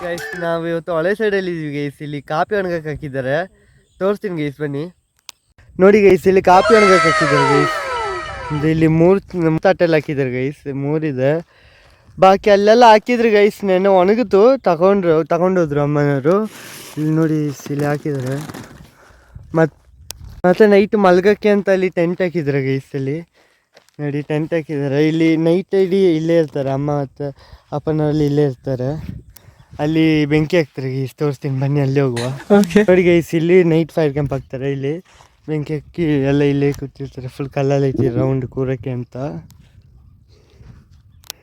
Guys ನಾವು ಇವತ್ತು ಹಳೆ ಸೈಡಲ್ಲಿ ಇದೀವಿ ಗೈಸ್. ಇಲ್ಲಿ ಕಾಪಿ ಒಣಗಕ್ಕೆ ಹಾಕಿದ್ದಾರೆ, ತೋರಿಸ್ತೀನಿ ಗೈಸ್ ಬನ್ನಿ. ನೋಡಿ ಗೈಸ್, ಇಲ್ಲಿ ಕಾಪಿ ಒಣಗಕ್ಕೆ ಹಾಕಿದ್ದಾರೆ ಗೈಸ್. ಇಲ್ಲಿ 3 ತಟ್ಟೆಲ್ಲಿ ಹಾಕಿದ್ದಾರೆ ಗೈಸ್, 3 ಇದೆ. ಬಾಕಿ ಅಲ್ಲೆಲ್ಲ ಹಾಕಿದ್ರು ಗೈಸ್, ನೆನ್ನೆ ಒಣಗಿತು, ತಗೊಂಡೋದ್ರು ಅಮ್ಮನವರು. ಇಲ್ಲಿ ನೋಡಿ ಇಲ್ಲಿ ಹಾಕಿದ್ದಾರೆ. ಮತ್ತೆ ನೈಟ್ ಮಲ್ಗಕ್ಕೆ ಅಂತ ಅಲ್ಲಿ ಟೆಂಟ್ ಹಾಕಿದ್ದಾರೆ ಗೈಸ್. ಅಲ್ಲಿ ನೋಡಿ ಟೆಂಟ್ ಹಾಕಿದ್ದಾರೆ. ಇಲ್ಲಿ ನೈಟ್ ಇಲ್ಲೇ ಇರ್ತಾರೆ, ಅಮ್ಮ ಮತ್ತು ಅಪ್ಪನಲ್ಲಿ ಇಲ್ಲೇ ಇರ್ತಾರೆ. ಅಲ್ಲಿ ಬೆಂಕಿ ಹಾಕ್ತಾರೆ ಗೈಸ್, ತೋರಿಸ್ತೀನಿ ಬನ್ನಿ, ಅಲ್ಲಿ ಹೋಗುವ. ನೋಡಿ ಗೈಸ್, ಇಲ್ಲಿ ನೈಟ್ ಫೈರ್ ಕ್ಯಾಂಪ್ ಹಾಕ್ತಾರೆ. ಇಲ್ಲಿ ಬೆಂಕಿ ಹಾಕಿ ಎಲ್ಲ ಇಲ್ಲೇ ಕೂತಿರ್ತಾರೆ, ಫುಲ್ ಕಲ್ಲಲ್ಲಿ ಐತಿ ರೌಂಡ್ ಕೂರಕ್ಕೆ ಅಂತ.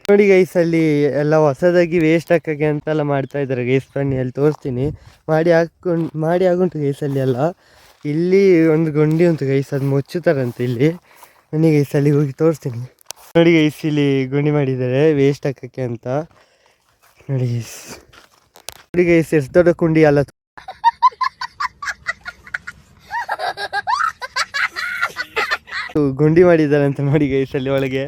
ನೋಡಿ ಗೈಸ್, ಅಲ್ಲಿ ಎಲ್ಲ ಹೊಸದಾಗಿ ವೇಸ್ಟ್ ಹಾಕೋಕ್ಕೆ ಅಂತೆಲ್ಲ ಮಾಡ್ತಾ ಇದ್ದಾರೆ ಗೈಸ್. ಬನ್ನಿ ಅಲ್ಲಿ ತೋರಿಸ್ತೀನಿ. ಮಾಡಿ ಆಗುಂಟು ಗೈಸ್ ಅಲ್ಲಿ ಎಲ್ಲ. ಇಲ್ಲಿ ಒಂದು ಗುಂಡಿ ಉಂಟು ಗೈಸ್, ಅದು ಮುಚ್ಚುತ್ತಾರಂತೆ ಇಲ್ಲಿ. ಬನ್ನಿ ಗೈಸ್, ಅಲ್ಲಿಗೆ ಹೋಗಿ ತೋರಿಸ್ತೀನಿ. ನೋಡಿ ಗೈಸ್, ಇಲ್ಲಿ ಗುಂಡಿ ಮಾಡಿದ್ದಾರೆ ವೇಸ್ಟ್ ಹಾಕೋಕ್ಕೆ ಅಂತ. ನೋಡಿ ಗೈಸ್ ಎಷ್ಟು ದೊಡ್ಡ ಕುಂಡಿ ಅಲ್ಲ, ಗುಂಡಿ ಮಾಡಿದ್ದಾರೆ ಅಂತ. ನೋಡಿ ಗೈಸ್ ಅಲ್ಲಿ ಒಳಗೆ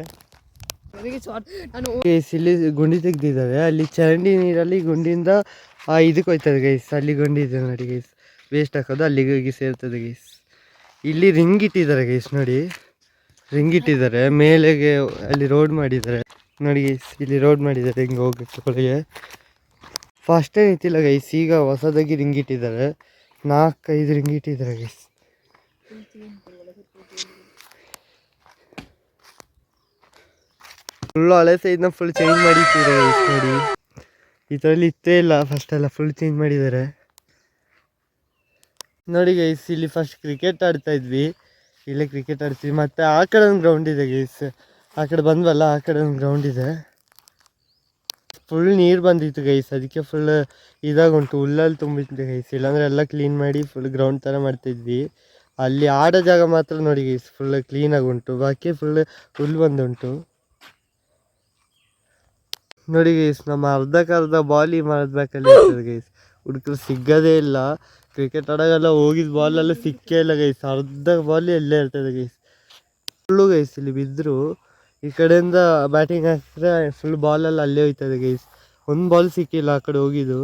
ಗೈಸ್ ಇಲ್ಲಿ ಗುಂಡಿ ತೆಗ್ದಿದ್ದಾರೆ. ಅಲ್ಲಿ ಚರಂಡಿ ನೀರಲ್ಲಿ ಗುಂಡಿಯಿಂದ ಇದಕ್ಕೆ ಹೋಯ್ತದೆ ಗೈಸ್. ಅಲ್ಲಿ ಗುಂಡಿ ಇದೆ ನೋಡಿ ಗೈಸ್, ವೇಸ್ಟ್ ಹಾಕೋದು ಅಲ್ಲಿಗೆ ಹೋಗಿ ಸೇರ್ತದೆ ಗೈಸ್. ಇಲ್ಲಿ ರಿಂಗ್ ಇಟ್ಟಿದ್ದಾರೆ ಗೈಸ್, ನೋಡಿ ರಿಂಗ್ ಇಟ್ಟಿದ್ದಾರೆ ಮೇಲೆಗೆ. ಅಲ್ಲಿ ರೋಡ್ ಮಾಡಿದ್ದಾರೆ ನೋಡಿ ಗೈಸ್, ಇಲ್ಲಿ ರೋಡ್ ಮಾಡಿದ್ದಾರೆ ಹಿಂಗೆ ಹೋಗಕ್ಕೆ ಒಳಗೆ. ಫಸ್ಟ್ ಏನು ಇತ್ತಿಲ್ಲ ಗೈಸ್, ಈಗ ಹೊಸದಾಗಿ ರಿಂಗ್ ಇಟ್ಟಿದ್ದಾರೆ. 4-5 ರಿಂಗ್ ಇಟ್ಟಿದ್ದಾರೆ ಗೈಸ್. ಫುಲ್ ಹಳೆ ಸೈಡ್ನ ಫುಲ್ ಚೇಂಜ್ ಮಾಡಿಟ್ಟಿದ್ದಾರೆ ಗೈಸ್. ನೋಡಿ ಈ ಥರಲ್ಲಿ ಇತ್ತೇ ಇಲ್ಲ, ಫಸ್ಟ್ ಎಲ್ಲ ಫುಲ್ ಚೇಂಜ್ ಮಾಡಿದ್ದಾರೆ. ನೋಡಿ ಗೈಸ್, ಇಲ್ಲಿ ಫಸ್ಟ್ ಕ್ರಿಕೆಟ್ ಆಡ್ತಾ ಇದ್ವಿ, ಇಲ್ಲೇ ಕ್ರಿಕೆಟ್ ಆಡ್ತೀವಿ. ಮತ್ತು ಆ ಕಡೆ ಒಂದು ಗ್ರೌಂಡ್ ಇದೆ ಗೈಸ್, ಆ ಕಡೆ ಬಂದ್ವಲ್ಲ, ಆ ಕಡೆ ಒಂದು ಗ್ರೌಂಡ್ ಇದೆ. ಫುಲ್ ನೀರು ಬಂದಿತ್ತು ಗೈಸ್, ಅದಕ್ಕೆ ಫುಲ್ ಇದಾಗುಂಟು, ಹುಲ್ಲಲ್ಲಿ ತುಂಬಿತ್ತು ಗೈಸ್. ಇಲ್ಲಾಂದರೆ ಎಲ್ಲ ಕ್ಲೀನ್ ಮಾಡಿ ಫುಲ್ ಗ್ರೌಂಡ್ ಥರ ಮಾಡ್ತಿದ್ವಿ. ಅಲ್ಲಿ ಆಡೋ ಜಾಗ ಮಾತ್ರ ನೋಡಿ ಗೈಸ್ ಫುಲ್ ಕ್ಲೀನಾಗಿ ಉಂಟು, ಬಾಕಿ ಫುಲ್ ಹುಲ್ಲು ಬಂದುಂಟು. ನೋಡಿ ಗೈಸ್, ನಮ್ಮ ಅರ್ಧಕ್ಕರ್ಧ ಬಾಲಿ ಮಾಡಬೇಕಲ್ಲಿ ಇರ್ತದೆ ಗೈಸ್. ಹುಡುಗರು ಸಿಗೋದೇ ಇಲ್ಲ. ಕ್ರಿಕೆಟ್ ಆಡೋಗೆಲ್ಲ ಹೋಗಿದ್ದು ಬಾಲೆಲ್ಲ ಸಿಕ್ಕೇ ಇಲ್ಲ ಗೈಸ್, ಅರ್ಧ ಬಾಲಿ ಎಲ್ಲೇ ಇರ್ತದೆ ಗೈಸ್. ಫುಲ್ಲು ಗೈಸ್ ಇಲ್ಲಿ ಬಿದ್ದರು. ಈ ಕಡೆಯಿಂದ ಬ್ಯಾಟಿಂಗ್ ಹಾಕಿದ್ರೆ ಫುಲ್ ಬಾಲೆಲ್ಲ ಅಲ್ಲೇ ಹೋಯ್ತದೆ ಗೈಸ್. ಒಂದು ಬಾಲ್ ಸಿಕ್ಕಿಲ್ಲ ಆ ಕಡೆ ಹೋಗಿದ್ದು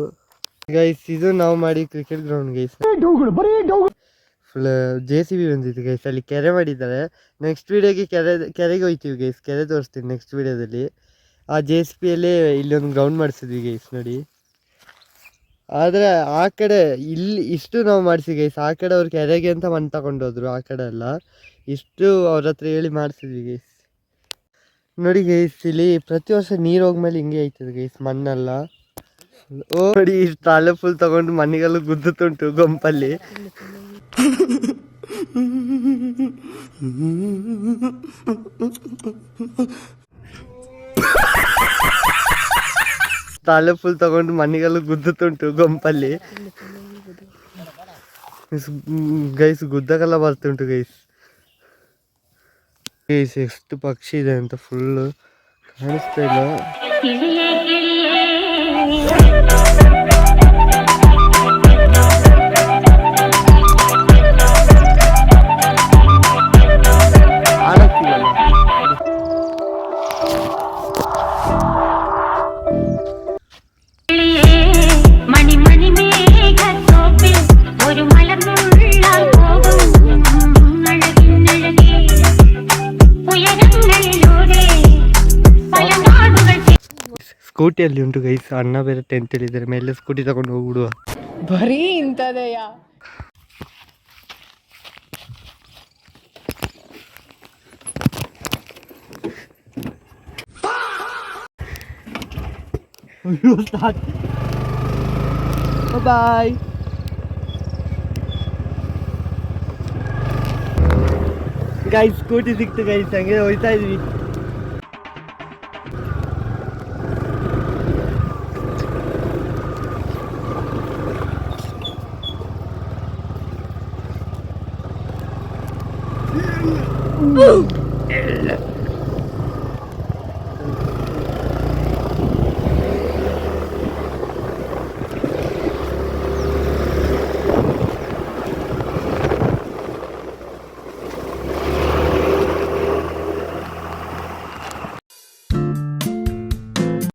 ಗೈಸ್. ಇದು ನಾವು ಮಾಡಿ cricket ground guys. Full JCB ಬಂದಿತ್ತು ಗೈಸ್. ಅಲ್ಲಿ ಕೆರೆ ಮಾಡಿದ್ದಾರೆ. ನೆಕ್ಸ್ಟ್ ವೀಡಿಯೋಗೆ ಕೆರೆಗೆ ಹೋಯ್ತೀವಿ ಗೈಸ್, ಕೆರೆ ತೋರಿಸ್ತೀನಿ ನೆಕ್ಸ್ಟ್ ವೀಡಿಯೋದಲ್ಲಿ. ಆ JCBಯಲ್ಲಿ ಇಲ್ಲಿ ಒಂದು ಗ್ರೌಂಡ್ ಮಾಡಿಸಿದ್ವಿ ಗೈಸ್ ನೋಡಿ. ಆದರೆ ಆ ಕಡೆ ಇಲ್ಲಿ ಇಷ್ಟು ನಾವು ಮಾಡಿಸಿ ಗೈಸ್, ಆ ಕಡೆ ಅವ್ರು ಕೆರೆಗೆ ಅಂತ ಮಣ್ಣು ತಗೊಂಡೋದ್ರು. ಆ ಕಡೆ ಎಲ್ಲ ಇಷ್ಟು ಅವ್ರ ಹತ್ರ ಹೇಳಿ ಮಾಡಿಸಿದ್ವಿ ಗೈಸ್. ನೋಡಿ ಗೈಸ್, ಇಲ್ಲಿ ಪ್ರತಿ ವರ್ಷ ನೀರು ಹೋಗ್ಮೇಲೆ ಹಿಂಗೆ ಐತದೆ ಗೈಸ್ ಮಣ್ಣೆಲ್ಲ. ನೋಡಿ ಇಷ್ಟು ತಾಳೆ ಫುಲ್ ತಗೊಂಡು ಮಣ್ಣಿಗೆಲ್ಲ ಗುದ್ದುತ್ತುಂಟು ಗೊಂಪಲ್ಲಿ. ತಾಳೆ ಫುಲ್ ತಗೊಂಡು ಮಣ್ಣಿಗೆಲ್ಲ ಗುದ್ದುತ್ತುಂಟು ಗೊಂಪಲ್ಲಿ ಗೈಸ್. ಗುದ್ದಕ್ಕೆಲ್ಲ ಬರ್ತುಂಟು ಗೈಸ್. ಗೈಸ್ ಎಷ್ಟು ಪಕ್ಷಿ ಇದೆ ಅಂತ ಫುಲ್ಲು ಕಾಣಿಸ್ತಾ ಇಲ್ಲ. ಸ್ಕೂಟಿಯಲ್ಲಿ ಉಂಟು ಗೈಸ್, ಅಣ್ಣ ಬೇರೆ ಟೆಂಟ್ ಹೇಳಿದ್ದಾರೆ ಮೇಲೆ ಸ್ಕೂಟಿ ತಗೊಂಡು ಹೋಗ್ಬಿಡುವ. ಬರೀ ಇಂಥದೆಯ ಬಾಯ್ ಗೈಸ್. ಸ್ಕೂಟಿ ಸಿಕ್ತು ಗೈಸ್, ಹಂಗೆ ಹೋಯ್ತಾ ಇದ್ವಿ. Woo!